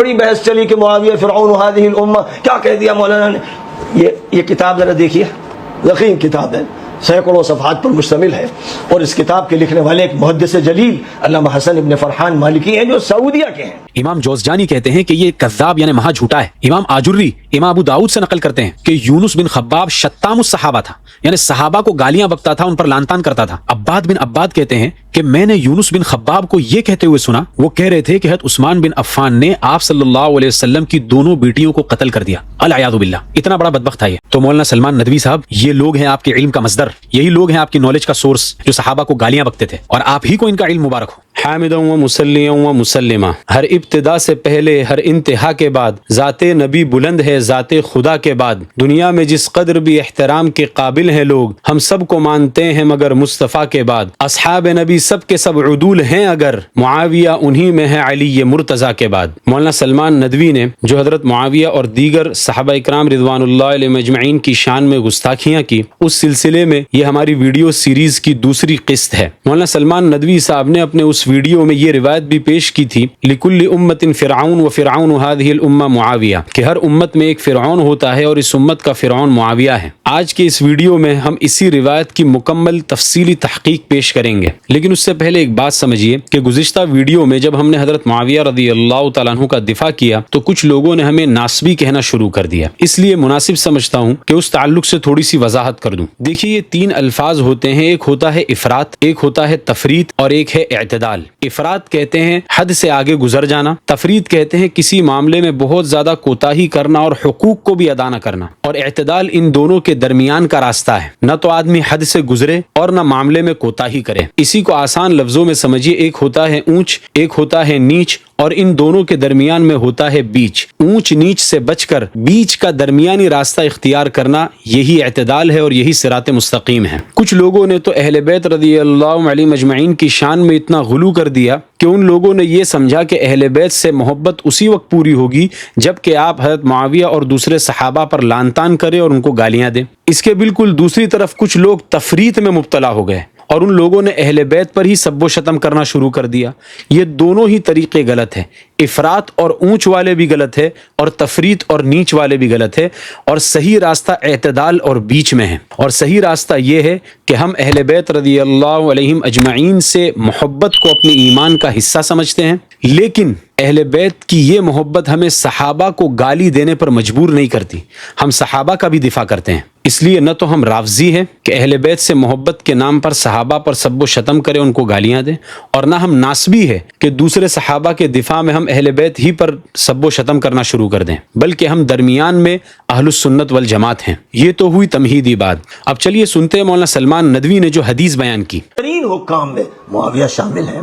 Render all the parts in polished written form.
بڑی بحث چلی کہ معاویہ فرعون هذه الامہ، کیا کہہ دیا مولانا نے؟ یہ کتاب ذرا دیکھیے، ضخیم کتاب ہے، سینکڑوں صفحات پر مشتمل ہے، اور اس کتاب کے لکھنے والے ایک محدث جلیل علامہ حسن ابن فرحان مالکی ہیں جو سعودیہ کے ہیں۔ امام جوزجانی کہتے ہیں کہ یہ کذاب یعنی مہا جھوٹا ہے۔ امام آجری امام ابو داؤد سے نقل کرتے ہیں کہ یونس بن خباب شتام الصحابہ تھا، یعنی صحابہ کو گالیاں بکتا تھا، ان پر لعن طعن کرتا تھا۔ عباد بن عباد کہتے ہیں کہ میں نے یونس بن خباب کو یہ کہتے ہوئے سنا، وہ کہہ رہے تھے کہ حضرت عثمان بن عفان نے آپ صلی اللہ علیہ وسلم کی دونوں بیٹیوں کو قتل کر دیا، العیاذ باللہ۔ اتنا بڑا بدبخت تھا یہ۔ تو مولانا سلمان ندوی صاحب، یہ لوگ ہیں آپ کے علم کا مصدر، یہی لوگ ہیں آپ کی نالج کا سورس، جو صحابہ کو گالیاں بکتے تھے، اور آپ ہی کو ان کا علم مبارک ہو۔ حامدا و مسلیہ و مسلمہ، ہر ابتدا سے پہلے ہر انتہا کے بعد ذات نبی بلند ہے ذات خدا کے بعد، دنیا میں جس قدر بھی احترام کے قابل ہیں لوگ، ہم سب کو مانتے ہیں مگر مصطفیٰ کے بعد، اصحاب نبی سب کے سب عدول ہیں اگر، معاویہ انہی میں ہے علی مرتضیٰ کے بعد۔ مولانا سلمان ندوی نے جو حضرت معاویہ اور دیگر صحابہ اکرام رضوان اللہ علیہ مجمعین کی شان میں گستاخیاں کی، اس سلسلے میں یہ ہماری ویڈیو سیریز کی دوسری قسط ہے۔ مولانا سلمان ندوی صاحب نے اپنے اس ویڈیو میں یہ روایت بھی پیش کی تھی، لکل امت فرعون و فرعون هذه الامہ معاویہ، کہ ہر امت میں ایک فرعون ہوتا ہے اور اس امت کا فرعون معاویہ ہے۔ آج کے اس ویڈیو میں ہم اسی روایت کی مکمل تفصیلی تحقیق پیش کریں گے، لیکن اس سے پہلے ایک بات سمجھیے کہ گزشتہ ویڈیو میں جب ہم نے حضرت معاویہ رضی اللہ تعالیٰ عنہ کا دفاع کیا تو کچھ لوگوں نے ہمیں ناسبی کہنا شروع کر دیا، اس لیے مناسب سمجھتا ہوں کہ اس تعلق سے تھوڑی سی وضاحت کر دوں۔ دیکھیے، یہ تین الفاظ ہوتے ہیں، ایک ہوتا ہے افراط، ایک ہوتا ہے تفریط، اور ایک ہے اعتدال۔ افراط کہتے ہیں حد سے آگے گزر جانا، تفریط کہتے ہیں کسی معاملے میں بہت زیادہ کوتاہی کرنا اور حقوق کو بھی ادا نہ کرنا، اور اعتدال ان دونوں کے درمیان کا راستہ ہے، نہ تو آدمی حد سے گزرے اور نہ معاملے میں کوتاہی کرے۔ اسی کو آسان لفظوں میں سمجھیے، ایک ہوتا ہے اونچ، ایک ہوتا ہے نیچ، اور ان دونوں کے درمیان میں ہوتا ہے بیچ۔ اونچ نیچ سے بچ کر بیچ کا درمیانی راستہ اختیار کرنا، یہی اعتدال ہے اور یہی صراط مستقیم ہے۔ کچھ لوگوں نے تو اہل بیت رضی اللہ علیہ مجمعین کی شان میں اتنا غلو کر دیا کہ ان لوگوں نے یہ سمجھا کہ اہل بیت سے محبت اسی وقت پوری ہوگی جب کہ آپ حضرت معاویہ اور دوسرے صحابہ پر لعن طعن کریں اور ان کو گالیاں دیں۔ اس کے بالکل دوسری طرف کچھ لوگ تفریط میں مبتلا ہو گئے اور ان لوگوں نے اہل بیت پر ہی سب و شتم کرنا شروع کر دیا۔ یہ دونوں ہی طریقے غلط ہیں، افراط اور اونچ والے بھی غلط ہے، اور تفریط اور نیچ والے بھی غلط ہے، اور صحیح راستہ اعتدال اور بیچ میں ہے۔ اور صحیح راستہ یہ ہے کہ ہم اہل بیت رضی اللہ علیہم اجمعین سے محبت کو اپنے ایمان کا حصہ سمجھتے ہیں، لیکن اہل بیت کی یہ محبت ہمیں صحابہ کو گالی دینے پر مجبور نہیں کرتی، ہم صحابہ کا بھی دفاع کرتے ہیں۔ اس لیے نہ تو ہم رافضی ہیں کہ اہل بیت سے محبت کے نام پر صحابہ پر سب و شتم کریں، ان کو گالیاں دیں، اور نہ ہم ناسبی ہے کہ دوسرے صحابہ کے دفاع میں ہم اہل بیت ہی پر سب و شتم کرنا شروع کر دیں، بلکہ ہم درمیان میں اہل السنت والجماعت ہیں۔ یہ تو ہوئی تمہیدی بات۔ اب چلیے سنتے ہیں مولانا سلمان ندوی نے جو حدیث بیان کی۔ ترین حکام میں معاویہ شامل ہیں،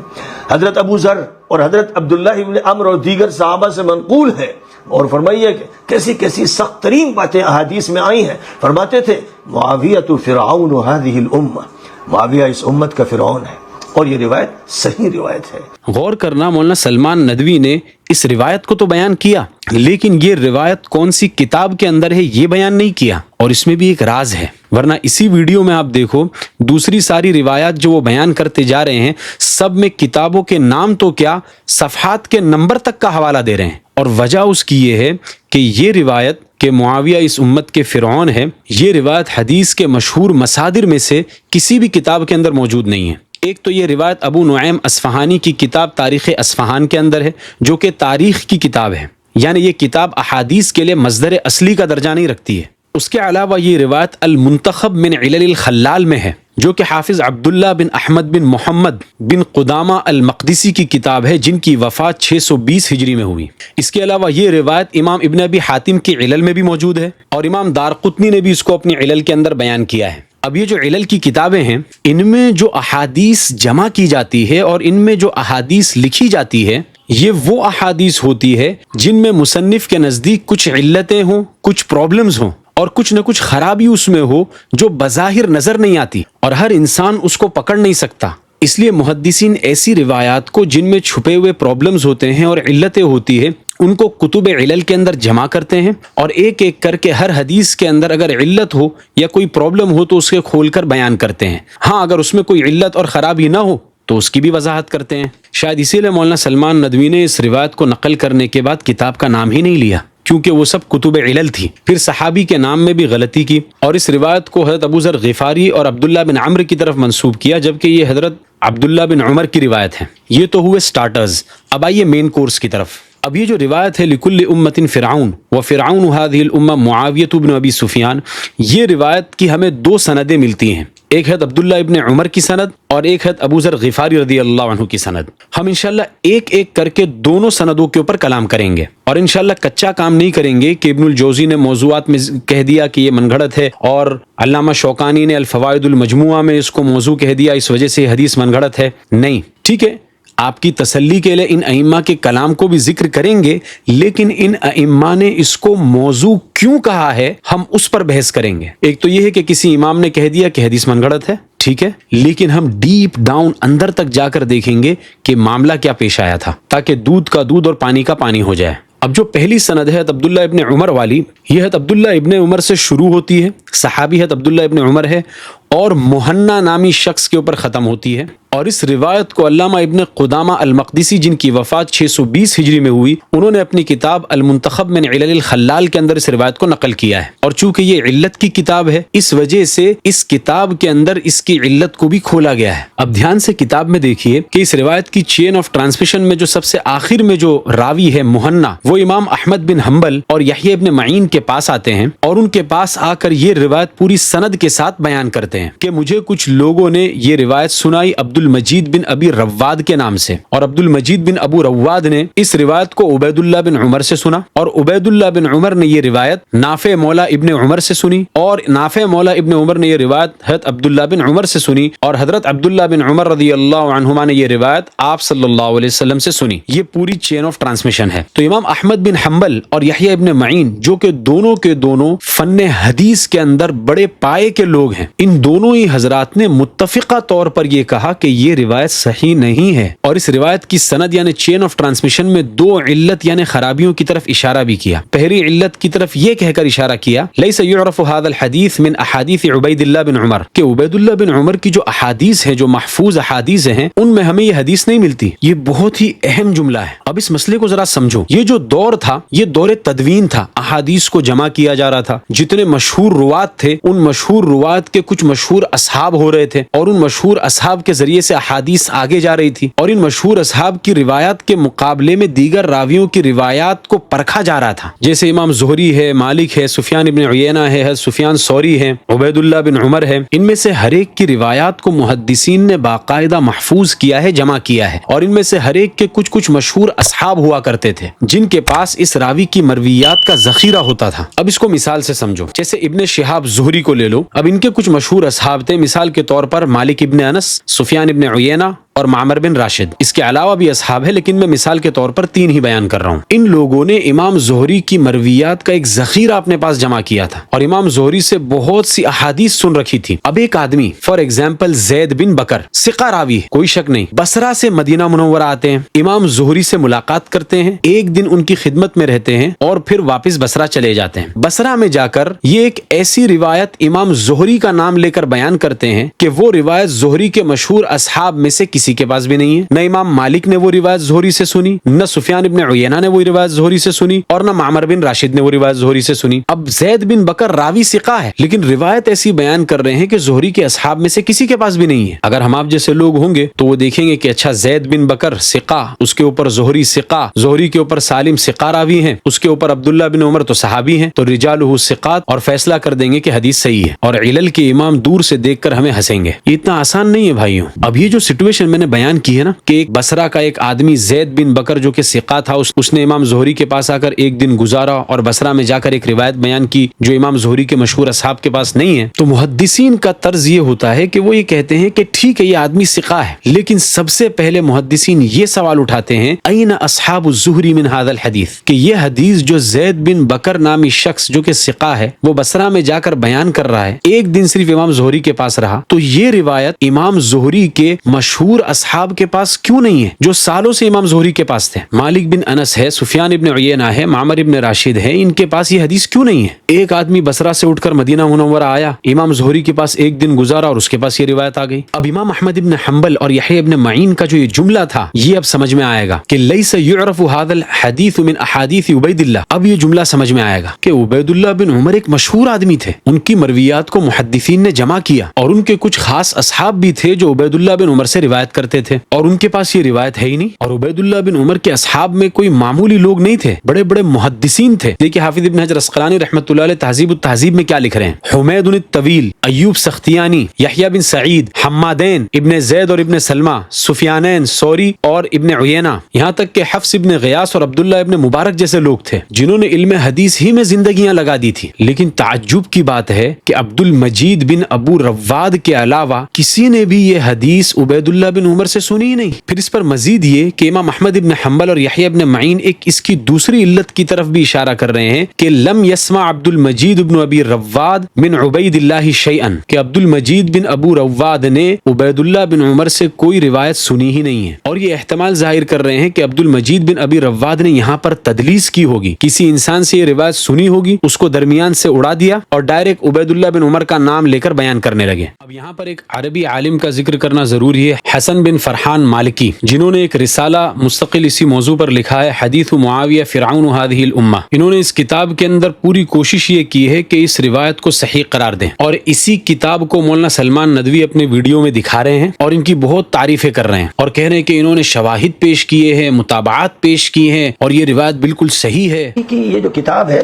حضرت ابو ذر اور حضرت عبداللہ ابن عمرو اور دیگر صحابہ سے منقول ہے، اور فرمائیے کہ کیسی کیسی سخت ترین باتیں احادیث میں آئی ہیں۔ فرماتے تھے معاویہ فرعون هذه الامہ، معاویہ اس امت کا فرعون ہے، اور یہ روایت صحیح روایت ہے۔ غور کرنا، مولانا سلمان ندوی نے اس روایت کو تو بیان کیا، لیکن یہ روایت کون سی کتاب کے اندر ہے یہ بیان نہیں کیا، اور اس میں بھی ایک راز ہے، ورنہ اسی ویڈیو میں آپ دیکھو دوسری ساری روایات جو وہ بیان کرتے جا رہے ہیں، سب میں کتابوں کے نام تو کیا، صفحات کے نمبر تک کا حوالہ دے رہے ہیں، اور وجہ اس کی یہ ہے کہ یہ روایت کہ معاویہ اس امت کے فرعون ہے، یہ روایت حدیث کے مشہور مصادر میں سے کسی بھی کتاب کے اندر موجود نہیں ہے۔ ایک تو یہ روایت ابو نعیم اصفہانی کی کتاب تاریخ اصفہان کے اندر ہے، جو کہ تاریخ کی کتاب ہے، یعنی یہ کتاب احادیث کے لیے مصدر اصلی کا درجہ نہیں رکھتی ہے۔ اس کے علاوہ یہ روایت المنتخب من علل الخلال میں ہے، جو کہ حافظ عبداللہ بن احمد بن محمد بن قدامہ المقدسی کی کتاب ہے، جن کی وفات 620 ہجری میں ہوئی۔ اس کے علاوہ یہ روایت امام ابن ابی حاتم کی علل میں بھی موجود ہے، اور امام دارقطنی نے بھی اس کو اپنی علل کے اندر بیان کیا ہے۔ اب یہ جو علل کی کتابیں ہیں، ان میں جو احادیث جمع کی جاتی ہے اور ان میں جو احادیث لکھی جاتی ہے، یہ وہ احادیث ہوتی ہے جن میں مصنف کے نزدیک کچھ علتیں ہوں، کچھ پرابلمز ہوں، اور کچھ نہ کچھ خرابی اس میں ہو جو بظاہر نظر نہیں آتی، اور ہر انسان اس کو پکڑ نہیں سکتا۔ اس لیے محدثین ایسی روایات کو جن میں چھپے ہوئے پرابلمز ہوتے ہیں اور علتیں ہوتی ہیں، ان کو کتب علل کے اندر جمع کرتے ہیں، اور ایک ایک کر کے ہر حدیث کے اندر اگر علت ہو یا کوئی پرابلم ہو تو اسے کھول کر بیان کرتے ہیں۔ ہاں، اگر اس میں کوئی علت اور خرابی نہ ہو تو اس کی بھی وضاحت کرتے ہیں. شاید اسی لیے مولانا سلمان ندوی نے اس روایت کو نقل کرنے کے بعد کتاب کا نام ہی نہیں لیا، کیونکہ وہ سب کتب علل تھی. پھر صحابی کے نام میں بھی غلطی کی اور اس روایت کو حضرت ابو ذر غفاری اور عبداللہ بن عمرو کی طرف منسوب کیا، جبکہ یہ حضرت عبداللہ بن عمر کی روایت ہے. یہ تو ہوئے سٹارٹرز. اب آئیے مین کورس کی طرف. اب یہ جو روایت ہے لکل امت فرعون و فرعون هذه الامه معاویہ بن ابی سفیان، یہ روایت کی ہمیں دو سندیں ملتی ہیں، ایک ہے عبداللہ ابن عمر کی سند اور ایک ہے ابو ذر غفاری رضی اللہ عنہ کی سند. ہم انشاءاللہ ایک ایک کر کے دونوں سندوں کے اوپر کلام کریں گے اور انشاءاللہ کچا کام نہیں کریں گے کہ ابن الجوزی نے موضوعات میں کہہ دیا کہ یہ من گھڑت ہے اور علامہ شوکانی نے الفوائد المجموعہ میں اس کو موضوع کہہ دیا، اس وجہ سے یہ حدیث من گھڑت ہے. نہیں، ٹھیک ہے، آپ کی تسلی کے لیے ان ائمہ کے کلام کو بھی ذکر کریں گے، لیکن ان ائمہ نے اس کو موضوع کیوں کہا ہے ہم اس پر بحث کریں گے. ایک تو یہ ہے کہ کسی امام نے کہہ دیا کہ حدیث من گھڑت ہے، ٹھیک ہے، لیکن ہم ڈیپ ڈاؤن اندر تک جا کر دیکھیں گے کہ معاملہ کیا پیش آیا تھا، تاکہ دودھ کا دودھ اور پانی کا پانی ہو جائے. اب جو پہلی سند ہے عبداللہ ابن عمر والی، یہ عبداللہ ابن عمر سے شروع ہوتی ہے، صحابی عبداللہ ابن عمر ہے اور مہنا نامی شخص کے اوپر ختم ہوتی ہے. اور اس روایت کو علامہ ابن قدامہ المقدسی، جن کی وفات 620 ہجری میں ہوئی، انہوں نے اپنی کتاب المنتخب من علل الخلال کے اندر اس روایت کو نقل کیا ہے. اور چونکہ یہ علت کی کتاب ہے، اس وجہ سے اس کتاب کے اندر اس کی علت کو بھی کھولا گیا ہے. اب دھیان سے کتاب میں دیکھیے کہ اس روایت کی چین آف ٹرانسمیشن میں جو سب سے آخر میں جو راوی ہے مہنا، وہ امام احمد بن حنبل اور یحییٰ ابن معین کے پاس آتے ہیں اور ان کے پاس آ کر یہ روایت پوری سند کے ساتھ بیان کرتے ہیں کہ مجھے کچھ لوگوں نے یہ روایت سنائی عبد المجید بن ابی رواد کے نام سے، اور عبد المجید بن ابو رواد نے اس روایت کو عبید اللہ بن عمر سے سنا، اور عبید اللہ بن عمر نے یہ روایت نافع مولا ابن عمر سے سنی، اور نافع مولا ابن عمر نے یہ روایت حضرت عبداللہ بن عمر سے سنی، اور حضرت عبداللہ بن عمر رضی اللہ عنہما نے یہ روایت آپ صلی اللہ علیہ وسلم سے سنی. یہ پوری چین آف ٹرانسمیشن ہے. تو امام احمد بن حنبل اور یحییٰ ابن معین، جو کہ دونوں کے دونوں فن حدیث کے اندر بڑے پائے کے لوگ ہیں، ان دونوں ہی حضرات نے متفقہ طور پر یہ کہا کہ یہ روایت صحیح نہیں ہے، اور اس روایت کی سند یعنی چین آف ٹرانسمیشن میں دو علت یعنی خرابیوں کی طرف اشارہ بھی کیا. پہلی علت کی طرف یہ کہہ کر اشارہ کیا لیس یعرف هذا الحدیث من احادیث عبید اللہ بن عمر، کہ عبید اللہ بن عمر کی جو احادیث ہیں، جو محفوظ احادیث ہیں، ان میں ہمیں یہ حدیث نہیں ملتی. یہ بہت ہی اہم جملہ ہے. اب اس مسئلے کو ذرا سمجھو. یہ جو دور تھا یہ دور تدوین تھا، احادیث کو جمع کیا جا رہا تھا. جتنے مشہور روات تھے ان مشہور روات کے کچھ مشہور اصحاب ہو رہے تھے، اور ان مشہور اصحاب کے ذریعے سے احادیث آگے جا رہی تھی، اور ان مشہور اصحاب کی روایات کے مقابلے میں دیگر راویوں کی روایات کو پرکھا جا رہا تھا. جیسے امام زہری ہے، مالک ہے، سفیان ابن عیینہ ہے، سفیان ثوری ہے، عبید اللہ بن عمر ہے. ان میں سے ہر ایک کی روایات کو محدثین نے باقاعدہ محفوظ کیا ہے، جمع کیا ہے، اور ان میں سے ہر ایک کے کچھ کچھ مشہور اصحاب ہوا کرتے تھے جن کے پاس اس راوی کی مرویات کا ذخیرہ ہوتا تھا. اب اس کو مثال سے سمجھو. جیسے ابن شہاب زہری کو لے لو. اب ان کے کچھ مشہور اصحاب تھے، مثال کے طور پر مالک ابن انس، سفیان ابن عیینہ اور معمر بن راشد. اس کے علاوہ بھی اصحاب ہے، لیکن میں مثال کے طور پر 3 ہی بیان کر رہا ہوں. ان لوگوں نے امام زہری کی مرویات کا ایک ذخیرہ اپنے پاس جمع کیا تھا، اور امام زہری سے بہت سی احادیث سن رکھی تھی. اب ایک آدمی فار ایگزامپل زید بن بکر، ثقہ راوی، کوئی شک نہیں، بصرہ سے مدینہ منورہ آتے ہیں، امام زہری سے ملاقات کرتے ہیں، ایک دن ان کی خدمت میں رہتے ہیں اور پھر واپس بصرہ چلے جاتے ہیں. بصرہ میں جا کر یہ ایک ایسی روایت امام زہری کا نام لے کر بیان کرتے ہیں کہ وہ روایت زہری کے مشہور اصحاب میں سے کسی کے پاس بھی نہیں ہے. نہ امام مالک نے وہ روایت زہری سے سنی، نہ سفیان ابن عیینہ نے وہ روایت زہری سے سنی، اور نہ معمر بن راشد نے وہ روایت زہری سے سنی. اب زید بن بکر راوی ثقہ ہے، لیکن روایت ایسی بیان کر رہے ہیں کہ زہری کے اصحاب میں سے کسی کے پاس بھی نہیں ہے. اگر ہم آپ جیسے لوگ ہوں گے تو وہ دیکھیں گے کہ اچھا زید بن بکر ثقہ، اس کے اوپر زہری ثقہ، زہری کے اوپر سالم ثقہ راوی ہیں، اس کے اوپر عبداللہ بن عمر تو صحابی ہیں، تو رجالہ ثقات، اور فیصلہ کر دیں گے کہ حدیث صحیح ہے. اور علل کے امام دور سے دیکھ کر ہمیں ہنسیں گے. یہ اتنا آسان نہیں ہے بھائیوں. اب یہ جو سچویشن میں نے بیان کی ہے نا کہ ایک بصرہ کا ایک آدمی زید بن بکر جو کہ ثقہ تھا، اس نے امام زہری کے پاس آ کر ایک دن گزارا اور بصرہ میں جا کر ایک روایت بیان کی جو امام زہری کے مشہور اصحاب کے پاس نہیں ہے. تو محدثین کا طرز یہ ہوتا ہے کہ وہ یہ کہتے ہیں کہ ٹھیک ہے یہ آدمی ثقہ ہے، لیکن سب سے پہلے محدثین یہ سوال اٹھاتے ہیں این اصحاب الزہری من هذا الحدیث، کہ یہ حدیث جو زید بن بکر نامی شخص جو کہ ثقہ ہے وہ بصرہ میں جا کر بیان کر رہا ہے، ایک دن صرف امام زہری کے پاس رہا، تو یہ روایت امام زہری کے مشہور اصحاب کے پاس کیوں نہیں ہے جو سالوں سے امام زہری کے پاس تھے؟ مالک بن انس ہے، سفیان ابن عیینہ ہے، معمر ابن راشد ہے، ان کے پاس یہ حدیث کیوں نہیں ہے؟ ایک آدمی بصرہ سے اٹھ کر مدینہ منورہ آیا، امام زہری کے پاس ایک دن گزارا اور اس کے پاس یہ روایت آ گئی۔ اب امام احمد ابن حنبل اور یحییٰ ابن معین کا جو یہ جملہ تھا یہ اب سمجھ میں آئے گا کہ لیس یعرف هذا الحدیث من احادیث عبید اللہ۔ اب یہ جملہ سمجھ میں آئے گا کہ عبید اللہ بن عمر ایک مشہور آدمی تھے، ان کی مرویات کو محدثین نے جمع کیا اور ان کے کچھ خاص اصحاب بھی تھے جو عبید اللہ بن عمر سے روایت کرتے تھے اور ان کے پاس یہ روایت ہے ہی نہیں۔ اور عبید اللہ بن عمر کے اصحاب میں کوئی معمولی لوگ نہیں تھے، بڑے بڑے محدثین تھے۔ دیکھیں حافظ ابن حجر اسقلانی رحمۃ اللہ علیہ تہذیب التہذیب میں کیا لکھ رہے ہیں، حمید الطویل، ایوب سختیانی، یحییٰ بن سعید، حمادین، ابن زید اور ابن سلمہ، سفیانین، ثوری اور ابن عیینہ، یہاں تک کہ حفص ابن غیاث اور عبداللہ ابن مبارک جیسے لوگ تھے جنہوں نے علم حدیث ہی میں زندگیاں لگا دی تھی۔ لیکن تعجب کی بات ہے کہ عبد المجید بن ابو رواد کے علاوہ کسی نے بھی یہ حدیث عبید اللہ بن عمر سے سنی ہی نہیں۔ پھر اس پر مزید یہ کہ امام احمد ابن حنبل اور یحییٰ ابن معین ایک اس کی دوسری علت کی طرف بھی اشارہ کر رہے ہیں کہ لم یسمع عبد المجید بن ابی رواد من عبید اللہ شیئا، کہ عبد المجید بن ابو رواد نے عبید اللہ بن عمر سے کوئی روایت سنی ہی نہیں ہے۔ اور یہ احتمال ظاہر کر رہے ہیں کہ عبد المجید بن ابی رواد نے یہاں پر تدلیس کی ہوگی، کسی انسان سے یہ روایت سنی ہوگی، اس کو درمیان سے اڑا دیا اور ڈائریکٹ عبید اللہ بن عمر کا نام لے کر بیان کرنے لگے۔ اب یہاں پر ایک عربی عالم کا ذکر کرنا ضروری ہے، حسن بن فرحان مالکی، جنہوں نے ایک رسالہ مستقل اسی موضوع پر لکھا ہے، حدیث معاویہ فرعون هذه الامہ۔ انہوں نے اس کتاب کے اندر پوری کوشش یہ کی ہے کہ اس روایت کو صحیح قرار دیں اور اسی کتاب کو مولانا سلمان ندوی اپنے ویڈیو میں دکھا رہے ہیں اور ان کی بہت تعریفیں کر رہے ہیں اور کہہ رہے ہیں کہ انہوں نے شواہد پیش کیے ہیں، متابعات پیش کی ہیں اور یہ روایت بالکل صحیح ہے۔ کہ یہ جو کتاب ہے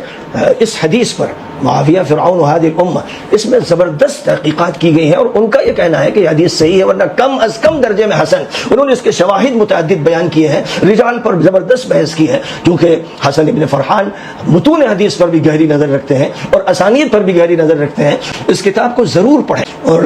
اس حدیث پر معاویہ فرعون هذه الامہ، اس میں زبردست تحقیقات کی گئی ہیں اور ان کا یہ کہنا ہے کہ یہ حدیث صحیح ہے، ورنہ کم از کم درجے میں حسن۔ انہوں نے اس کے شواہد متعدد بیان کیے ہیں، رجال پر زبردست بحث کی ہے، کیونکہ حسن ابن فرحان متون حدیث پر بھی گہری نظر رکھتے ہیں اور اسانید پر بھی گہری نظر رکھتے ہیں۔ اس کتاب کو ضرور پڑھیں اور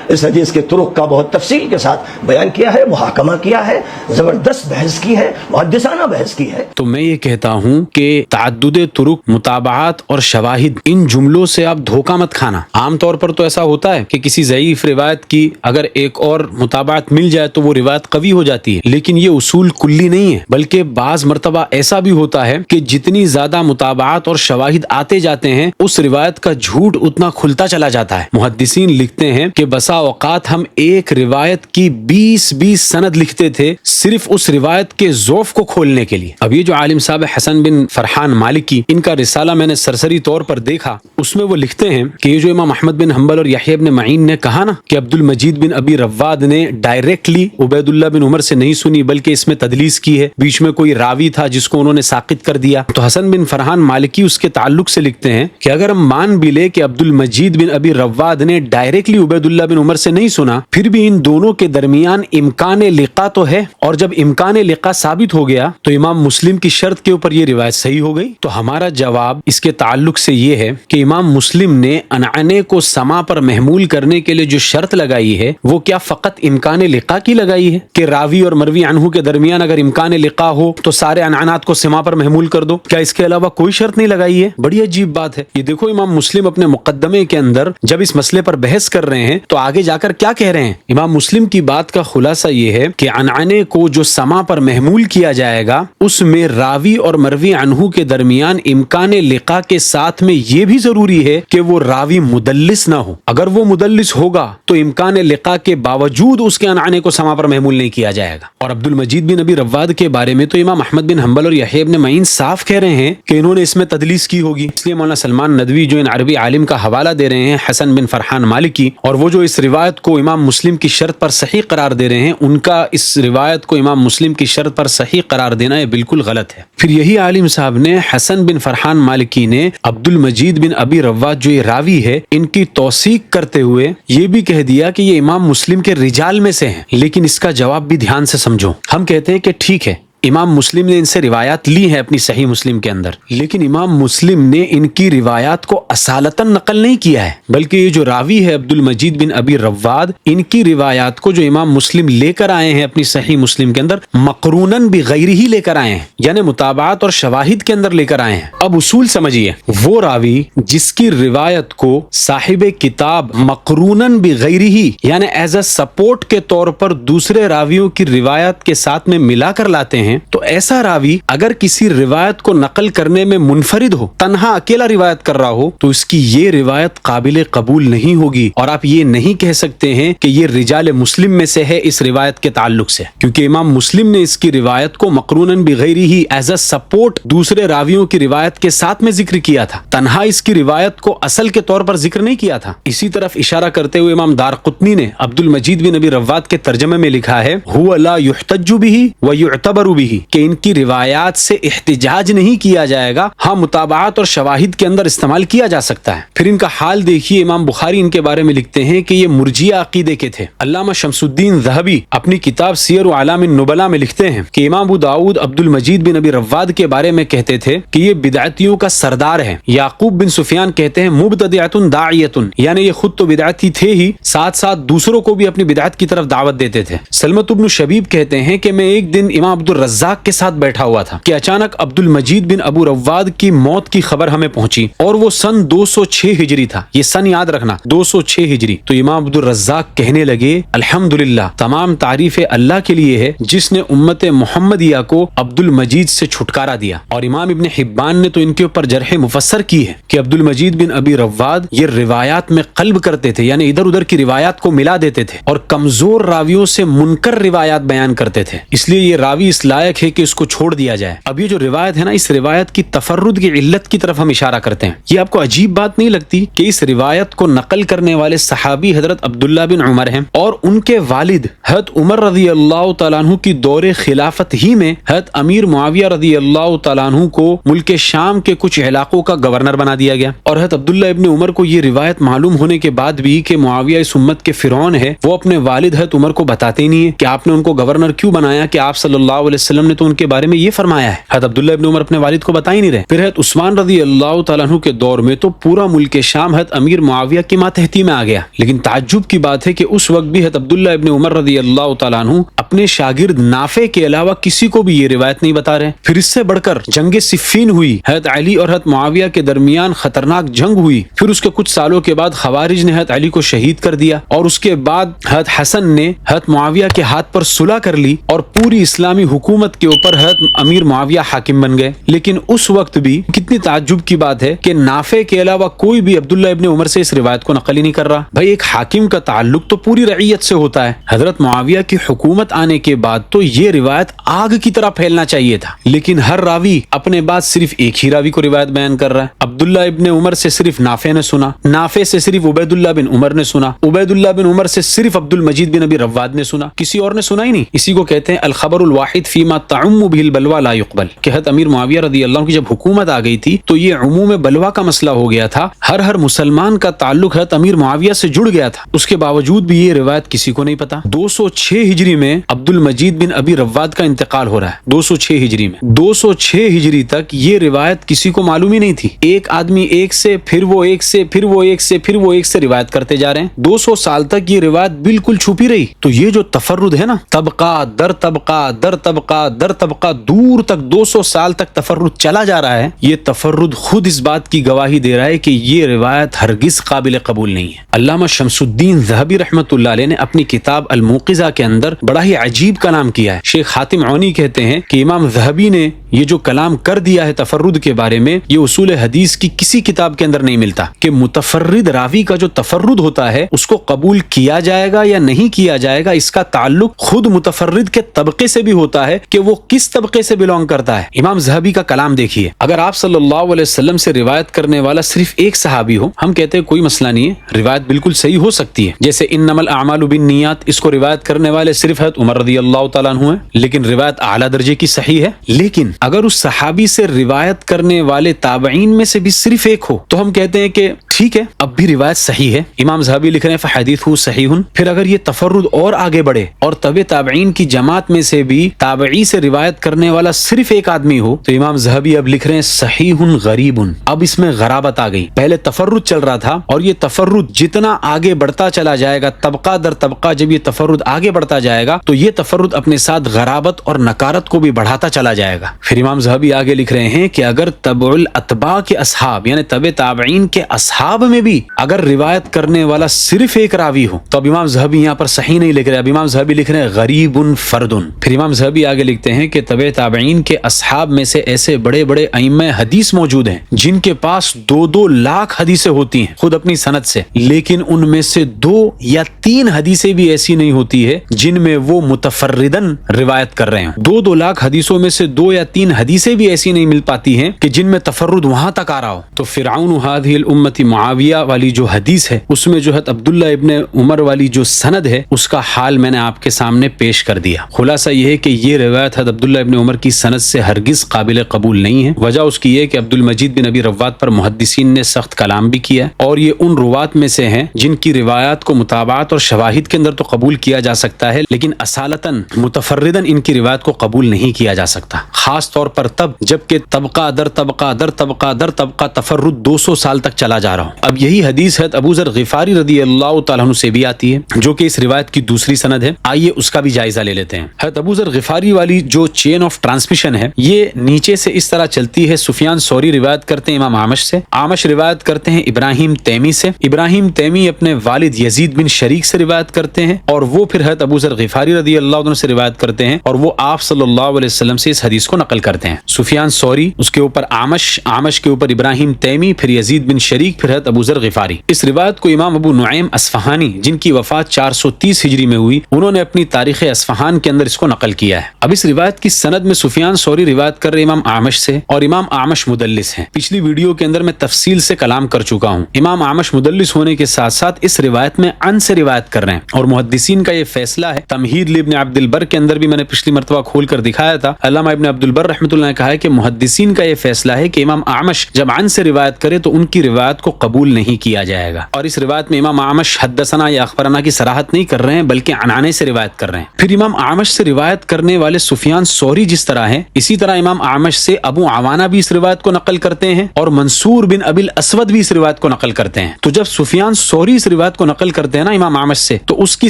اس حدیث کے طرق کا بہت تفصیل کے ساتھ بیان کیا ہے، محاکمہ کیا ہے، زبردست بحث کی ہے، محدثانہ بحث کی ہے۔ تو میں یہ کہتا ہوں کہ تعدد طرق، متابعات اور شواہد، ان جملوں سے آپ دھوکہ مت کھانا۔ عام طور پر تو ایسا ہوتا ہے کہ کسی ضعیف روایت کی اگر ایک اور متابعت مل جائے تو وہ روایت قوی ہو جاتی ہے، لیکن یہ اصول کلی نہیں ہے، بلکہ بعض مرتبہ ایسا بھی ہوتا ہے کہ جتنی زیادہ متابعات اور شواہد آتے جاتے ہیں اس روایت کا جھوٹ اتنا کھلتا چلا جاتا ہے۔ محدثین لکھتے ہیں کہ بسا اوقات ہم ایک روایت کی 20 سند لکھتے تھے صرف اس روایت کے ضعف کو کھولنے کے لیے۔ اب یہ جو عالم صاحب حسن بن فرحان مالکی، ان کا رسالہ میں نے سرسری طور پر دیکھا، اس میں وہ لکھتے ہیں کہ یہ جو امام احمد بن حنبل اور یحییٰ ابن معین نے کہا نا کہ عبد المجید بن ابی رواد نے ڈائریکٹلی عبید اللہ بن عمر سے نہیں سنی بلکہ اس میں تدلیس کی ہے، بیچ میں کوئی راوی تھا جس کو انہوں نے ساقط کر دیا، تو حسن بن فرحان مالکی اس کے تعلق سے لکھتے ہیں کہ اگر ہم مان بھی لے کہ عبد المجید بن ابی رواد نے ڈائریکٹلی عبید اللہ بن عمر سے نہیں سنا، پھر بھی ان دونوں کے درمیان امکان لقاء تو ہے، اور جب امکان لقاء ثابت ہو گیا تو امام مسلم کی شرط کے اوپر یہ روایت صحیح ہو گئی۔ تو ہمارا جواب اس کے تعلق سے یہ ہے کہ امام مسلم نے عنعنے کو سما پر محمول کرنے کے لیے جو شرط لگائی ہے وہ کیا فقط امکان لقاء کی لگائی ہے کہ راوی اور مروی عنہ کے درمیان اگر امکان لقاء ہو تو سارے عنعنات کو سما پر محمول کر دو؟ کیا اس کے علاوہ کوئی شرط نہیں لگائی ہے؟ بڑی عجیب بات ہے یہ۔ دیکھو امام مسلم اپنے مقدمے کے اندر جب اس مسئلے پر بحث کر رہے ہیں تو آگے جا کر کیا کہہ رہے ہیں؟ امام مسلم کی بات کا خلاصہ یہ ہے کہ عنعنے کو جو سما پر محمول کیا جائے گا اس میں راوی اور مروی عنہ کے درمیان امکان لقاء کے ساتھ میں یہ بھی ضروری ہے کہ وہ راوی مدلس نہ ہو۔ اگر وہ مدلس ہوگا تو امکان لقاء کے باوجود اس کے عنعنے کو سما پر محمول نہیں کیا جائے گا۔ اور عبد المجید بن ابی رواد کے بارے میں تو امام احمد بن حنبل اور یحییٰ ابن معین صاف کہہ رہے ہیں کہ انہوں نے اس میں تدلیس کی ہوگی۔ اس لیے مولانا سلمان ندوی جو ان عربی عالم کا حوالہ دے رہے ہیں حسن بن فرحان مالکی، اور وہ جو اس روایت کو امام مسلم کی شرط پر صحیح قرار دے رہے ہیں، ان کا اس روایت کو امام مسلم کی شرط پر صحیح قرار دینا یہ بالکل غلط ہے۔ پھر یہی عالم صاحب نے حسن بن فرحان مالکی نے عبد المجید بن ابی رواد جو یہ راوی ہے ان کی توثیق کرتے ہوئے یہ بھی کہہ دیا کہ یہ امام مسلم کے رجال میں سے ہیں، لیکن اس کا جواب بھی دھیان سے سمجھو۔ ہم کہتے ہیں کہ ٹھیک ہے امام مسلم نے ان سے روایات لی ہیں اپنی صحیح مسلم کے اندر، لیکن امام مسلم نے ان کی روایات کو اصالتاً نقل نہیں کیا ہے، بلکہ یہ جو راوی ہے عبد المجید بن ابی رواد، ان کی روایات کو جو امام مسلم لے کر آئے ہیں اپنی صحیح مسلم کے اندر مقروناً بغیر ہی لے کر آئے ہیں، یعنی متابعات اور شواہد کے اندر لے کر آئے ہیں۔ اب اصول سمجھیے، وہ راوی جس کی روایت کو صاحب کتاب مقروناً بغیر ہی یعنی ایز اے سپورٹ کے طور پر دوسرے راویوں کی روایت کے ساتھ میں ملا کر لاتے ہیں، تو ایسا راوی اگر کسی روایت کو نقل کرنے میں منفرد ہو، تنہا اکیلا روایت کر رہا ہو، تو اس کی یہ روایت قابل قبول نہیں ہوگی، اور آپ یہ نہیں کہہ سکتے ہیں کہ یہ رجال مسلم میں سے ہے اس روایت کے تعلق سے، کیونکہ امام مسلم نے اس کی روایت کو مقروناً بغیر ہی ایز اے سپورٹ دوسرے راویوں کی روایت کے ساتھ میں ذکر کیا تھا، تنہا اس کی روایت کو اصل کے طور پر ذکر نہیں کیا تھا۔ اسی طرف اشارہ کرتے ہوئے امام دارقطنی نے عبد المجید بن ابی رواد کے ترجمے میں لکھا ہے هو لا يحتج به ويعتبر به، کہ ان کی روایات سے احتجاج نہیں کیا جائے گا، ہاں متابعات اور شواہد کے اندر استعمال کیا جا سکتا ہے۔ پھر ان کا حال دیکھیے، امام بخاری ان کے بارے میں لکھتے ہیں کہ یہ مرجیہ عقیدے کے تھے۔ علامہ شمس الدین ذہبی اپنی کتاب سیر اعلام النبلاء میں لکھتے ہیں کہ امام ابو داؤد عبد المجید بن ابی رواد کے بارے میں کہتے تھے کہ یہ بدعتیوں کا سردار ہے۔ یعقوب بن سفیان کہتے ہیں مبتدعۃ داعیۃ، یعنی یہ خود تو بدعتی تھے ہی، ساتھ ساتھ دوسروں کو بھی اپنی بدعت کی طرف دعوت دیتے تھے۔ سلمۃ بن شبیب کہتے ہیں کہ میں ایک دن امام عبد الرزاق کے ساتھ بیٹھا ہوا تھا کہ اچانک عبد المجید بن ابو رواد کی موت کی خبر ہمیں پہنچی، اور وہ سن 206 ہجری تھا، یہ سن یاد رکھنا 206 ہجری۔ تو امام عبد الرزاق کہنے لگے الحمدللہ، تمام تعریف اللہ کے لیے ہے جس نے امت محمدیہ کو عبد المجید سے چھٹکارا دیا۔ اور امام ابن حبان نے تو ان کے اوپر جرح مفسر کی ہے کہ عبد المجید بن ابی رواد یہ روایات میں قلب کرتے تھے، یعنی ادھر ادھر کی روایات کو ملا دیتے تھے، اور کمزور راویوں سے منکر روایات بیان کرتے تھے، اس لیے یہ راوی اس لائق ہے کہ اس کو چھوڑ دیا جائے۔ اب یہ جو روایت ہے نا، اس روایت کی تفرد کی علت کی طرف ہم اشارہ کرتے ہیں۔ یہ آپ کو عجیب بات نہیں لگتی کہ اس روایت کو نقل کرنے والے صحابی حضرت عبداللہ بن عمر ہیں، اور ان کے والد حضرت عمر رضی اللہ تعالیٰ عنہ کی دور خلافت ہی میں حضرت امیر معاویہ رضی اللہ تعالیٰ عنہ کو ملک شام کے کچھ علاقوں کا گورنر بنا دیا گیا، اور حضرت عبداللہ ابن عمر کو یہ روایت معلوم ہونے کے بعد بھی کہ معاویہ اس امت کے فرعون ہے، وہ اپنے والد حضرت عمر کو بتاتے ہی نہیں ہے کہ آپ نے ان کو گورنر کیوں بنایا، کہ آپ صلی اللہ علیہ وسلم نے تو ان کے بارے میں یہ فرمایا ہے۔ حضرت عبداللہ ابن عمر اپنے والد کو بتا ہی نہیں رہے۔ پھر حضرت عثمان رضی اللہ تعالیٰ عنہ کے دور میں تو پورا ملک شام حضرت امیر معاویہ کی ماتحتی میں آ گیا، لیکن تعجب کی بات ہے کہ اس وقت بھی حضرت عبداللہ ابن عمر رضی اللہ تعالیٰ عنہ اپنے شاگرد نافع کے علاوہ کسی کو بھی یہ روایت نہیں بتا رہے۔ پھر اس سے بڑھ کر جنگ صفین ہوئی، حضرت علی اور حضرت معاویہ کے درمیان خطرناک جنگ ہوئی، پھر اس کے کچھ سالوں کے بعد خوارج نے حضرت علی کو شہید کر دیا، اور اس کے بعد حضرت حسن نے حضرت معاویہ کے ہاتھ پر صلح کر لی، اور پوری اسلامی حکومت کے اوپر حضرت امیر معاویہ حاکم بن گئے۔ لیکن اس وقت بھی کتنی تعجب کی بات ہے کہ نافع کے علاوہ کوئی بھی عبداللہ ابن عمر سے اس روایت کو نقل ہی نہیں کر رہا۔ بھائی ایک حاکم کا تعلق تو پوری رعیت سے ہوتا ہے، حضرت معاویہ کی حکومت آنے کے بعد تو یہ روایت آگ کی طرح پھیلنا چاہیے تھا، لیکن ہر راوی اپنے بعد صرف ایک ہی راوی کو روایت بیان کر رہا ہے۔ عبداللہ ابن عمر سے صرف نافع نے سنا، نافع سے صرف عبید اللہ بن عمر نے سنا، عبید اللہ بن عمر سے صرف عبد المجید بن ابی رواد نے سنا، کسی اور نے سنا ہی نہیں۔ اسی کو کہتے ہیں الخبر الواحد فیما تعم به البلوى لا يقبل، کہ حضرت امیر معاویہ رضی اللہ عنہ کی جب حکومت آ گئی تھی تو یہ عموم بلوا کا مسئلہ ہو گیا تھا، ہر مسلمان کا تعلق حضرت امیر معاویہ سے جڑ گیا تھا، اس کے باوجود بھی یہ روایت کسی کو نہیں پتا۔ 206 ہجری میں عبد المجید بن ابی رواد کا انتقال ہو رہا ہے، 206 ہجری میں، 206 ہجری تک یہ روایت کسی کو معلوم ہی نہیں تھی۔ ایک آدمی ایک سے، پھر وہ ایک سے، پھر وہ ایک سے، پھر وہ ایک سے روایت کرتے جا رہے ہیں، 200 سال تک یہ روایت بالکل چھپی رہی۔ تو یہ جو تفرد ہے نا، طبقہ در طبقہ در طبقہ در طبقہ، دور تک 200 سال تک تفرد چلا جا رہا ہے، یہ تفرد خود اس بات کی گواہی دے رہا ہے کہ یہ روایت ہرگز قابل قبول نہیں ہے۔ علامہ شمس الدین ذہبی رحمۃ اللہ علیہ نے اپنی کتاب الموقظہ کے اندر بڑا ہی عجیب کلام کیا ہے۔ شیخ حاتم عونی کہتے ہیں کہ امام ذہبی نے یہ جو کلام کر دیا ہے تفرد کے بارے میں، یہ اصول حدیث کی کسی کتاب کے اندر نہیں ملتا، کہ متفرد راوی کا جو تفرد ہوتا ہے اس کو قبول کیا جائے گا یا نہیں کیا جائے گا، اس کا تعلق خود متفرد کے طبقے سے بھی ہوتا ہے کہ وہ کس طبقے سے بلونگ کرتا ہے۔ امام ذہبی کا کلام دیکھیے، اگر آپ صلی اللہ علیہ وسلم سے روایت کرنے والا صرف ایک صحابی ہو، ہم کہتے ہیں کوئی مسئلہ نہیں ہے، روایت بالکل صحیح ہو سکتی ہے، جیسے انما الاعمال بالنیات، اس کو روایت کرنے والے صرف حضرت عمر رضی اللہ تعالیٰ عنہ ہیں، لیکن روایت اعلیٰ درجے کی صحیح ہے۔ لیکن اگر اس صحابی سے روایت کرنے والے تابعین میں سے بھی صرف ایک ہو تو ہم کہتے ہیں کہ ٹھیک ہے، اب بھی روایت صحیح ہے۔ امام ذہبی لکھ رہے ہیں فحدیثہ صحیح۔ پھر اگر یہ تفرد اور آگے بڑھے اور تبع تابعین کی جماعت میں سے بھی تابعی سے روایت کرنے والا صرف ایک آدمی ہو تو امام ذہبی اب لکھ رہے ہیں صحیح غریب۔ اب اس میں غرابت آ گئی، پہلے تفرد چل رہا تھا اور یہ تفرد جتنا آگے بڑھتا چلا جائے گا، طبقہ در طبقہ جب یہ تفرد آگے بڑھتا جائے گا تو یہ تفرد اپنے ساتھ غرابت اور نکارت کو بھی بڑھاتا چلا جائے گا۔ پھر امام ذہبی آگے لکھ رہے ہیں کہ اگر تبع الاتباع کے اصحاب یعنی تبع تابعین کے اصحاب میں بھی اگر روایت کرنے والا صرف ایک راوی ہو تو اب امام ذہبی یہاں پر صحیح نہیں لکھ رہے، اب امام ذہبی لکھ رہے ہیں غریب فرد۔ پھر امام ذہبی آگے لکھتے ہیں کہ تبع تابعین کے اصحاب میں سے ایسے بڑے بڑے ائمہ حدیث موجود ہیں جن کے پاس 2-2 لاکھ حدیثیں ہوتی ہیں خود اپنی سند سے، لیکن ان میں سے 2 یا 3 حدیثیں بھی ایسی نہیں ہوتی ہے جن میں وہ متفردن روایت کر رہے ہیں۔ 2-2 لاکھ حدیثوں میں سے 2 یا 3 حدیثیں بھی ایسی نہیں مل پاتی ہیں کہ جن میں تفرد وہاں تک آ رہا ہو۔ تو فرعون هذه الامت معاویہ والی جو حدیث ہے اس میں جو ہے عبداللہ ابن عمر والی جو سند ہے اس کا حال میں نے آپ کے سامنے پیش کر دیا۔ خلاصہ یہ ہے کہ یہ روایت حضرت عبداللہ ابن عمر کی سند سے ہرگز قابل قبول نہیں ہے۔ وجہ اس کی یہ کہ عبد المجید بن ابی رواد پر محدثین نے سخت کلام بھی کیا اور یہ ان روات میں سے ہیں جن کی روایات کو متابعات اور شواہد کے اندر تو قبول کیا جا سکتا ہے لیکن اصالتاً متفرداً ان کی روایت کو قبول نہیں کیا جا سکتا، خاص طور پر تب جبکہ طبقہ در طبقہ در طبقہ در طبقہ تفرد 200 سال تک چلا جا رہا ہو۔ اب یہی حدیث ہے ابو ذر غفاری رضی اللہ تعالیٰ عنہ سے بھی آتی ہے جو کہ اس روایت کی دوسری سند ہے۔ آئیے اس کا بھی جائزہ لے لیتے ہیں۔ حضرت ابو ذر غفاری والی جو چین آف ٹرانسمیشن ہے یہ نیچے سے اس طرح چلتی ہے۔ سفیان ثوری روایت کرتے ہیں امام اعمش سے، اعمش روایت کرتے ہیں ابراہیم تیمی سے، ابراہیم تیمی اپنے والد یزید بن شریک سے روایت کرتے ہیں اور وہ پھر حضرت ابو ذر غفاری رضی اللہ عنہ سے روایت کرتے ہیں اور وہ آپ صلی اللہ علیہ وسلم سے اس حدیث کو نقل کرتے ہیں۔ سفیان ثوری، اس کے اوپر اعمش، اعمش کے اوپر ابراہیم تیمی، پھر یزید بن شریک، پھر حضرت ابو ذر غفاری۔ اس روایت کو امام ابو نعیم اصفہانی جن کی وفات 430 ہجری میں ہوئی انہوں نے اپنی تاریخ اصفہان کے اندر اس کو نقل کیا ہے۔ اب اس روایت کی سند میں سفیان ثوری روایت کر رہے امام اعمش سے اور امام اعمش مدلس ہیں۔ پچھلی ویڈیو کے اندر میں تفصیل سے کلام کر چکا ہوں، امام اعمش مدلس ہونے کے ساتھ ساتھ اس روایت میں عن سے روایت کر رہے ہیں اور محدثین کا یہ فیصلہ ہے۔ تمہید لابن عبد البر کے اندر بھی میں نے پچھلی مرتبہ کھول کر دکھایا تھا، علامہ ابن عبد البر رحمۃ اللہ نے کہا ہے کہ محدثین کا یہ فیصلہ ہے کہ امام اعمش جب عن سے روایت کرے تو ان کی روایت کو قبول نہیں کیا جائے گا، اور اس روایت میں امام اعمش حدثنا یا اخبرنا کی صراحت نہیں کر رہے ہیں بلکہ عنانے سے روایت کر رہے ہیں۔ پھر امام اعمش سے روایت کرنے والے سفیان ثوری جس طرح ہیں اسی طرح امام اعمش سے ابو عوانہ بھی اس روایت کو نقل کرتے ہیں اور منصور بن ابی الاسود بھی اس روایت کو نقل کرتے ہیں۔ تو جب سفیان ثوری اس روایت کو نقل کرتے ہیں نا امام اعمش سے تو اس کی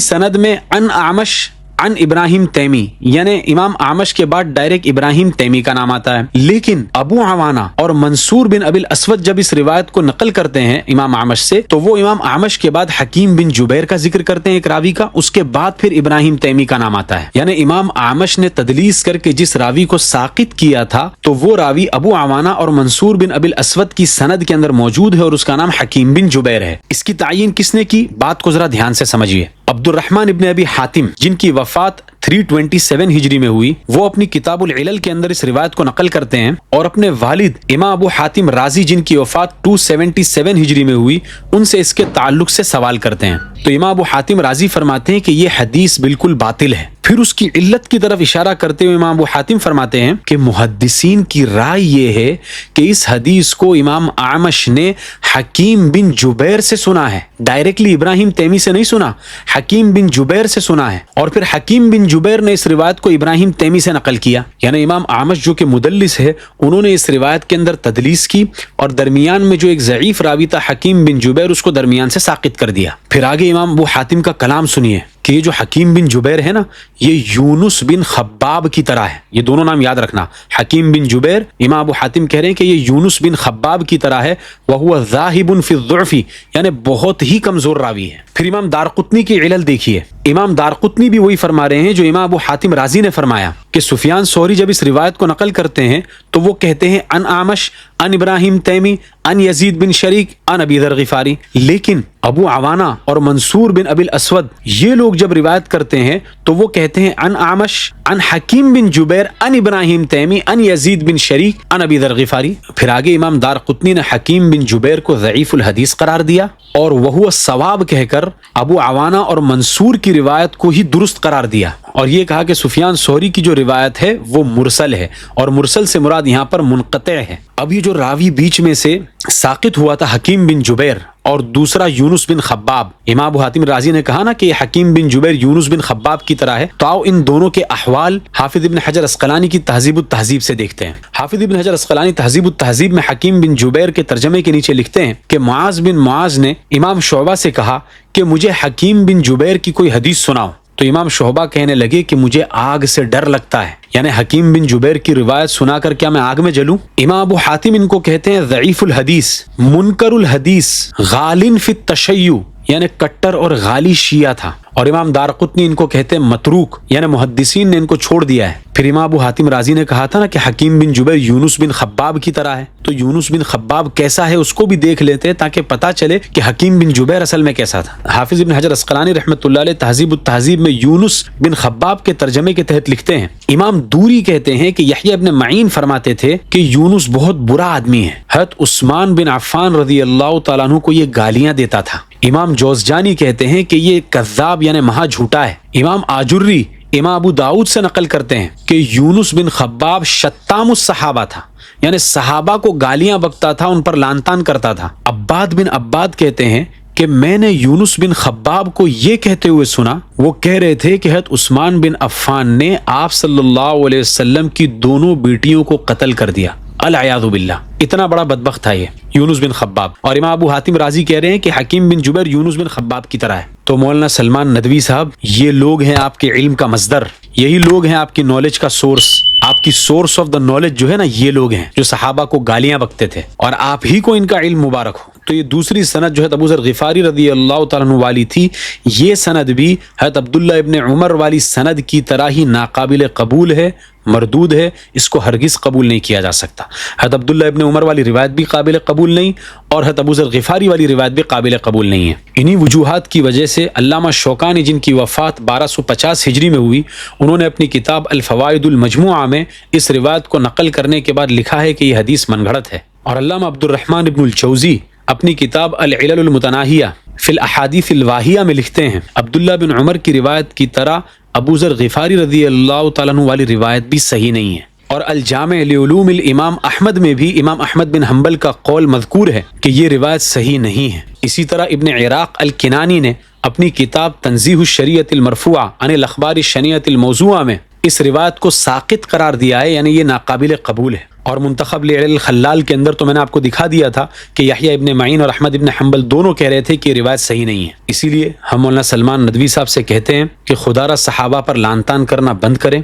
سند میں عن اعمش عن ابراہیم تیمی یعنی امام اعمش کے بعد ڈائریکٹ ابراہیم تیمی کا نام آتا ہے، لیکن ابو عوانہ اور منصور بن ابی الاسود جب اس روایت کو نقل کرتے ہیں امام اعمش سے تو وہ امام اعمش کے بعد حکیم بن جبیر کا ذکر کرتے ہیں ایک راوی کا، اس کے بعد پھر ابراہیم تیمی کا نام آتا ہے۔ یعنی امام اعمش نے تدلیس کر کے جس راوی کو ساقط کیا تھا تو وہ راوی ابو عوانہ اور منصور بن ابی الاسود کی سند کے اندر موجود ہے اور اس کا نام حکیم بن جبیر ہے۔ اس کی تعین کس نے کی؟ بات کو ذرا دھیان سے سمجھیے۔ عبد الرحمن ابن ابی حاتم جن کی وفات 327 ہجری میں ہوئی وہ اپنی کتاب العلل کے اندر اس روایت کو نقل کرتے ہیں اور اپنے والد امام ابو حاتم رازی جن کی وفات 277 ہجری میں ہوئی ان سے اس کے تعلق سے سوال کرتے ہیں۔ تو امام ابو حاتم رازی فرماتے ہیں کہ یہ حدیث بالکل باطل ہے۔ پھر اس کی علت کی طرف اشارہ کرتے ہوئے امام ابو حاتم فرماتے ہیں کہ محدثین کی رائے یہ ہے کہ اس حدیث کو امام اعمش نے حکیم بن جبیر سے سنا ہے، ڈائریکٹلی ابراہیم تیمی سے نہیں سنا، حکیم بن جبیر سے سنا ہے، اور پھر حکیم بن جبیر نے اس روایت کو ابراہیم تیمی سے نقل کیا۔ یعنی امام اعمش جو کہ مدلس ہے انہوں نے اس روایت کے اندر تدلیس کی اور درمیان میں جو ایک ضعیف راوی تھا حکیم بن جبیر اس کو درمیان سے ساقط کر دیا۔ پھر آگے امام ابو حاتم کا کلام سنیے کہ یہ جو حکیم بن جبیر ہے نا یہ یونس بن خباب کی طرح ہے، یہ دونوں نام یاد رکھنا، حکیم بن جبیر امام ابو حاتم کہہ رہے ہیں کہ یہ یونس بن خباب کی طرح ہے، وہو ذاہب فی الضعف یعنی بہت ہی کمزور راوی ہے۔ پھر امام دارقطنی کی علل دیکھیے، امام دارقطنی بھی وہی فرما رہے ہیں جو امام ابو حاتم رازی نے فرمایا کہ سفیان ثوری جب اس روایت کو نقل کرتے ہیں تو وہ کہتے ہیں ان اعمش ان ابراہیم تیمی ان یزید بن شریک ان ابی ذر غفاری، لیکن ابو عوانہ اور منصور بن ابی الاسود یہ لوگ جب روایت کرتے ہیں تو وہ کہتے ہیں ان اعمش ان حکیم بن جبیر ان ابراہیم تیمی ان یزید بن شریک ان ابی ذر غفاری۔ پھر آگے امام دارقطنی نے حکیم بن جبیر کو ضعیف الحدیث قرار دیا اور وہ ثواب کہہ کر ابو عوانہ اور منصور کی روایت کو ہی درست قرار دیا اور یہ کہا کہ سفیان ثوری کی جو روایت ہے وہ مرسل ہے اور مرسل سے مراد یہاں پر منقطع ہے۔ اب یہ جو راوی بیچ میں سے ساقط ہوا تھا حکیم بن جبیر اور دوسرا یونس بن خباب، امام ابو حاتم رازی نے کہا نا کہ حکیم بن جبیر یونس بن خباب کی طرح ہے، تو آؤ ان دونوں کے احوال حافظ ابن حجر اسقلانی کی تہذیب التہذیب سے دیکھتے ہیں۔ حافظ ابن حجر اسقلانی تہذیب التہذیب میں حکیم بن جبیر کے ترجمے کے نیچے لکھتے ہیں کہ معاذ بن معاذ نے امام شعبہ سے کہا کہ مجھے حکیم بن جبیر کی کوئی حدیث سناؤ، تو امام شعبہ کہنے لگے کہ مجھے آگ سے ڈر لگتا ہے، یعنی حکیم بن جبیر کی روایت سنا کر کیا میں آگ میں جلوں؟ امام ابو حاتم ان کو کہتے ہیں ضعیف الحدیث، منکر الحدیث، غالن فی التشیع، یعنی کٹر اور غالی شیعہ تھا، اور امام دارقطنی ان کو کہتے ہیں متروک، یعنی محدثین نے ان کو چھوڑ دیا ہے۔ پھر امام ابو حاتم رازی نے کہا تھا نا کہ حکیم بن جبیر یونس بن خباب کی طرح ہے، تو یونس بن خباب کیسا ہے اس کو بھی دیکھ لیتے تاکہ پتہ چلے کہ حکیم بن جبیر اصل میں کیسا تھا۔ حافظ ابن حجر اسقلانی رحمۃ اللہ علیہ تہذیب التہذیب میں یونس بن خباب کے ترجمے کے تحت لکھتے ہیں، امام دوری کہتے ہیں کہ یحییٰ ابن معین فرماتے تھے کہ یونس بہت برا آدمی ہے، حضرت عثمان بن عفان رضی اللہ تعالیٰ عنہ کو یہ گالیاں دیتا تھا۔ امام جوزجانی کہتے ہیں کہ یہ کذاب یعنی مہا جھوٹا ہے۔ امام آجری امام ابو داؤد سے نقل کرتے ہیں کہ یونس بن خباب شتام الصحابہ تھا، یعنی صحابہ کو گالیاں بکتا تھا، ان پر لعن طعن کرتا تھا۔ عباد بن عباد کہتے ہیں کہ میں نے یونس بن خباب کو یہ کہتے ہوئے سنا، وہ کہہ رہے تھے کہ حضرت عثمان بن عفان نے آپ صلی اللہ علیہ وسلم کی دونوں بیٹیوں کو قتل کر دیا، العیاذ باللہ۔ اتنا بڑا بدبخت تھا یہ یونس بن خباب، اور امام ابو حاتم رازی کہہ رہے ہیں کہ حکیم بن جبیر یونس بن خباب کی طرح ہے۔ تو مولانا سلمان ندوی صاحب، یہ لوگ ہیں آپ کے علم کا مصدر، یہی لوگ ہیں آپ کی نالج کا سورس، آپ کی سورس آف دا نالج جو ہے نا، یہ لوگ ہیں جو صحابہ کو گالیاں بکتے تھے، اور آپ ہی کو ان کا علم مبارک ہو۔ تو یہ دوسری سند جو ہے ابو ذر غفاری رضی اللہ تعالیٰ عنہ والی تھی، یہ سند بھی حضرت عبداللہ ابن عمر والی سند کی طرح ہی ناقابل قبول ہے، مردود ہے، اس کو ہرگز قبول نہیں کیا جا سکتا۔ حضرت عبداللہ ابن عمر والی روایت بھی قابل قبول نہیں، اور حضرت ابو ذر غفاری والی روایت بھی قابل قبول نہیں ہے۔ انہی وجوہات کی وجہ سے علامہ شوکانی، جن کی وفات 1250 ہجری میں ہوئی، انہوں نے اپنی کتاب الفوائد المجموعہ میں اس روایت کو نقل کرنے کے بعد لکھا ہے کہ یہ حدیث من گھڑت ہے۔ اور علامہ عبد الرحمن ابن الجوزی اپنی کتاب العلل المتناہیہ فی الاحادیث الواہیہ میں لکھتے ہیں عبداللہ بن عمر کی روایت کی طرح ابو ذر غفاری رضی اللہ تعالیٰ عنہ والی روایت بھی صحیح نہیں ہے۔ اور الجامع لعلوم الامام احمد میں بھی امام احمد بن حنبل کا قول مذکور ہے کہ یہ روایت صحیح نہیں ہے۔ اسی طرح ابن عراق الکنانی نے اپنی کتاب تنزیہ الشریعۃ المرفوعہ عن الاخبار الشنیعۃ الموضوعہ میں اس روایت کو ساقط قرار دیا ہے، یعنی یہ ناقابل قبول ہے۔ اور منتخب لعلل الخلال کے اندر تو میں نے آپ کو دکھا دیا تھا کہ یحییٰ ابن معین اور احمد ابن حنبل دونوں کہہ رہے تھے کہ یہ روایت صحیح نہیں ہے۔ اسی لیے ہم مولانا سلمان ندوی صاحب سے کہتے ہیں کہ خدا را صحابہ پر لعن طعن کرنا بند کریں،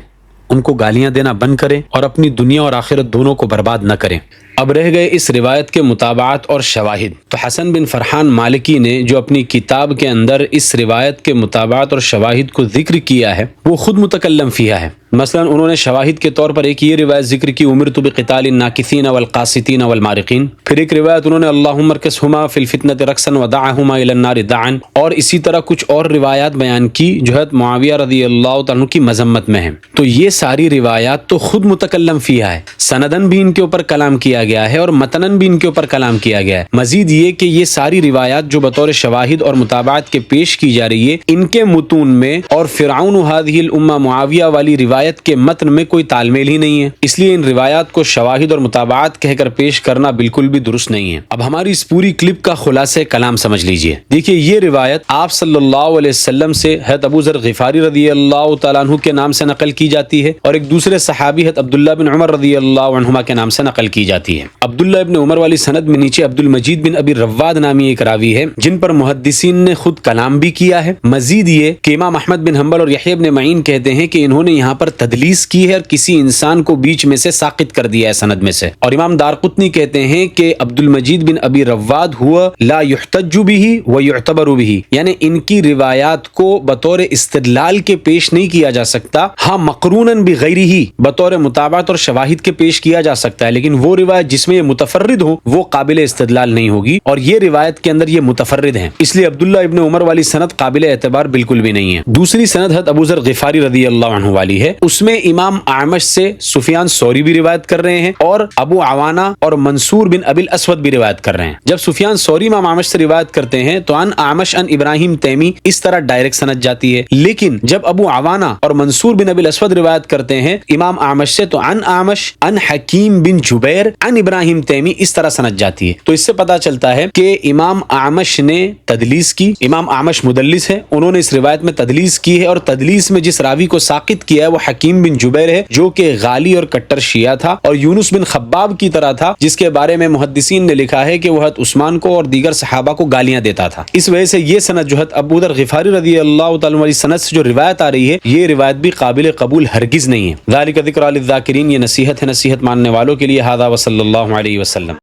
ان کو گالیاں دینا بند کریں، اور اپنی دنیا اور آخرت دونوں کو برباد نہ کریں۔ اب رہ گئے اس روایت کے مطابعات اور شواہد، تو حسن بن فرحان مالکی نے جو اپنی کتاب کے اندر اس روایت کے مطابعات اور شواہد کو ذکر کیا ہے وہ خود متکلم فیہا ہے۔ مثلا انہوں نے شواہد کے طور پر ایک یہ روایت ذکر کی امرت بقتال الناکثین والقاسطین والمارقین، پھر ایک روایت انہوں نے اللہم ارکسہما فی الفتنۃ رقصا ودعہما الی النار دعا، اور اسی طرح کچھ اور روایات بیان کی جو حضرت معاویہ رضی اللہ تعالیٰ عنہ کی مذمت میں ہیں۔ تو یہ ساری روایات تو خود متکلم فیہا ہے، سندن بھی ان کے اوپر کلام کیا گیا ہے اور متنن بھی ان کے اوپر کلام کیا گیا ہے۔ مزید یہ کہ یہ ساری روایات جو بطور شواہد اور متابعات کے پیش کی جا رہی ہے، ان کے متون میں اور فرعون هذه الامہ معاویہ والی روایت کے متن میں کوئی تال میل ہی نہیں ہے، اس لیے ان روایات کو شواہد اور متابعات کہہ کر پیش کرنا بالکل بھی درست نہیں ہے۔ اب ہماری اس پوری کلپ کا خلاصہ کلام سمجھ لیجئے۔ دیکھیے، یہ روایت آپ صلی اللہ علیہ وسلم سے حضرت ابو ذر غفاری رضی اللہ تعالیٰ عنہ کے نام سے نقل کی جاتی ہے، اور ایک دوسرے صحابی حضرت عبداللہ بن عمر رضی اللہ عنہما کے نام سے نقل کی جاتی ہے۔ عبداللہ ابن عمر والی سند میں نیچے عبد المجید بن ابی رواد نامی ایک راوی ہے جن پر محدثین نے خود کلام بھی کیا ہے۔ مزید یہ کہ امام احمد بن حنبل اور یحییٰ ابن معین کہتے ہیں کہ انہوں نے یہاں پر تدلیس کی ہے اور کسی انسان کو بیچ میں سے ساقط کر دیا ہے سند میں سے۔ اور امام دارقطنی کہتے ہیں کہ عبد المجید بن ابی رواد ہوا لا یحتج به ویعتبر به، یعنی ان کی روایات کو بطور استدلال کے پیش نہیں کیا جا سکتا، ہاں مقرونا بغیرہ بطور متابعت اور شواہد کے پیش کیا جا سکتا ہے، لیکن وہ روایت جس میں یہ متفرد ہو وہ قابل استدلال نہیں ہوگی، اور یہ روایت کے اندر یہ متفرد ہیں، اس لیے عبداللہ ابن عمر والی سند قابل اعتبار بالکل بھی نہیں ہے۔ دوسری سند حضرت ابو ذر غفاری رضی اللہ عنہ والی ہے، اس میں امام اعمش سے سفیان ثوری بھی روایت کر رہے ہیں اور ابو عوانہ اور منصور بن ابی الاسود بھی روایت کر رہے ہیں. جب سفیان ثوری امام اعمش سے روایت کرتے ہیں تو ان اعمش ان ابراہیم تیمی اس طرح ڈائریکٹ سند جاتی ہے، لیکن جب ابو عوانہ اور منصور بن ابی الاسود روایت کرتے ہیں امام اعمش سے تو ان اعمش ان حکیم بن جبیر ان ابراہیم تیمی اس طرح سند جاتی ہے. تو اس سے پتہ چلتا ہے کہ امام اعمش نے تدلیس کی. امام اعمش مدلس ہے، انہوں نے اس روایت میں تدلیس کی ہے، اور تدلیس میں جس راوی کو ساقط کیا ہے وہ حکیم بن جبیر ہے جو کہ غالی اور کٹر شیعہ تھا، اور یونس بن خباب کی طرح تھا جس کے بارے میں محدثین نے لکھا ہے کہ وہ حضرت عثمان کو اور دیگر صحابہ کو گالیاں دیتا تھا. اس وجہ سے یہ سند جو ہے ابو ذر غفاری رضی اللہ تعالی عنہ سند سے جو روایت آ رہی ہے یہ روایت بھی قابل قبول ہرگز نہیں ہے. ذالک ذکر للذاکرین، یہ نصیحت ہے نصیحت ماننے والوں کے لیے. ھذا وصلی اللہ علیہ وسلم.